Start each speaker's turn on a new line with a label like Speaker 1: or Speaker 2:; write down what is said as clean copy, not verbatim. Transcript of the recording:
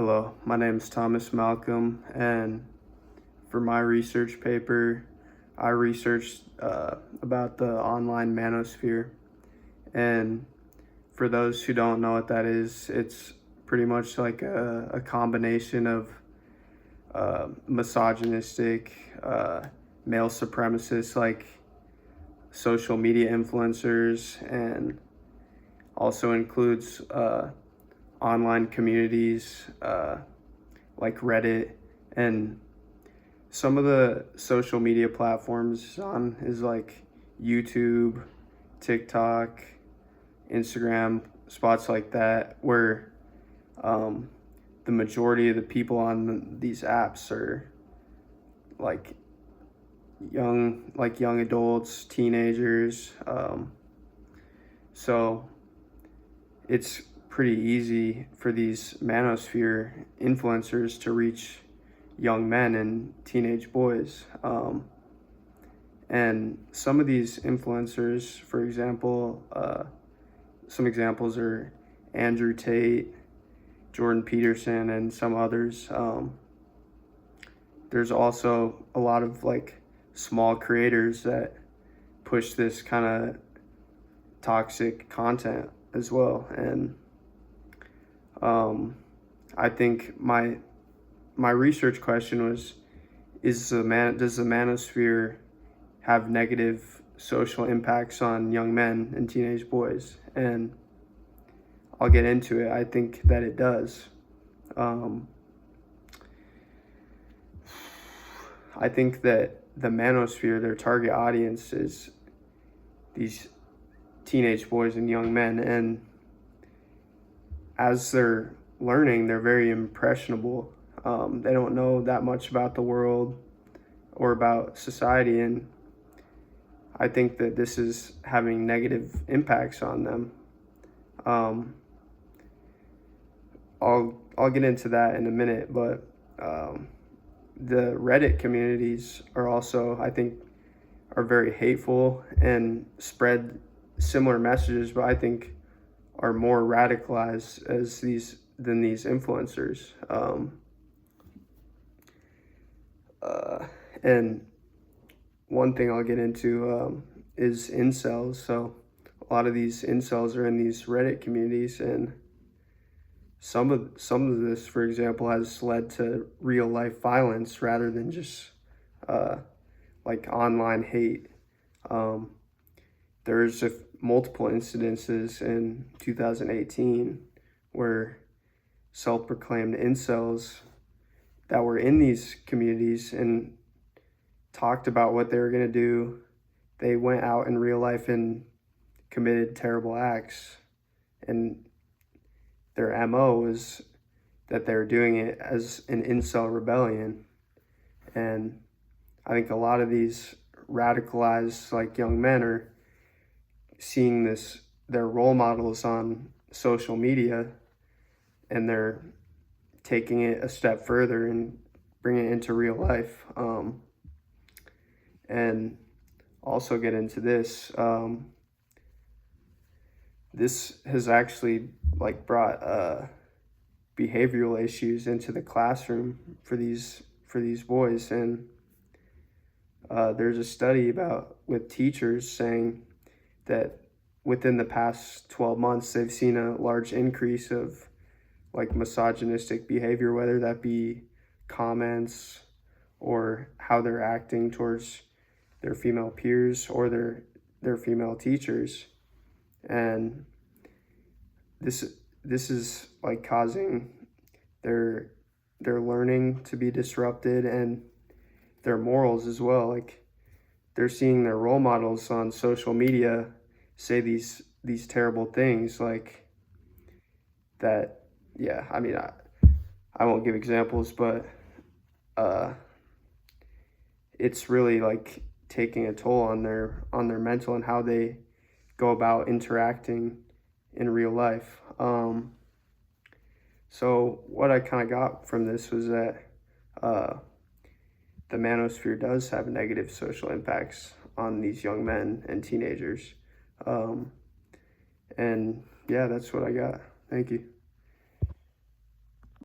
Speaker 1: Hello, my name is Thomas Malcolm, and for my research paper, I researched about the online manosphere. And for those who don't know what that is, it's pretty much like a combination of misogynistic, male supremacists like social media influencers, and also includes online communities like Reddit, and some of the social media platforms on is like YouTube, TikTok, Instagram, spots like that, where um, the majority of the people on these apps are like young adults, teenagers. So it's pretty easy for these manosphere influencers to reach young men and teenage boys. And some of these influencers, for example, some examples are Andrew Tate, Jordan Peterson, and some others. There's also a lot of like small creators that push this kind of toxic content as well. And I think my research question was, does the manosphere have negative social impacts on young men and teenage boys? And I'll get into it. I think that it does. I think that the manosphere, their target audience is these teenage boys and young men, and as they're learning, they're very impressionable. They don't know that much about the world or about society, and I think that this is having negative impacts on them. I'll get into that in a minute, but the Reddit communities are also, I think, are very hateful and spread similar messages, but I think are more radicalized as than these influencers. And one thing I'll get into is incels. So a lot of these incels are in these Reddit communities, and some of this, for example, has led to real life violence rather than just like online hate. There's multiple incidences in 2018 where self-proclaimed incels that were in these communities and talked about what they were going to do, they went out in real life and committed terrible acts. And their MO was that they were doing it as an incel rebellion. And I think a lot of these radicalized like young men are seeing their role models on social media, and they're taking it a step further and bringing it into real life. And also get into this. This has actually like brought behavioral issues into the classroom for these boys, and there's a study with teachers saying that within the past 12 months they've seen a large increase of like misogynistic behavior, whether that be comments or how they're acting towards their female peers or their female teachers. And this is like causing their learning to be disrupted, and their morals as well. Like they're seeing their role models on social media say these terrible things like that. Yeah, I mean, I won't give examples, but it's really like taking a toll on their mental and how they go about interacting in real life. So what I kind of got from this was that the manosphere does have negative social impacts on these young men and teenagers. And yeah, that's what I got. Thank you.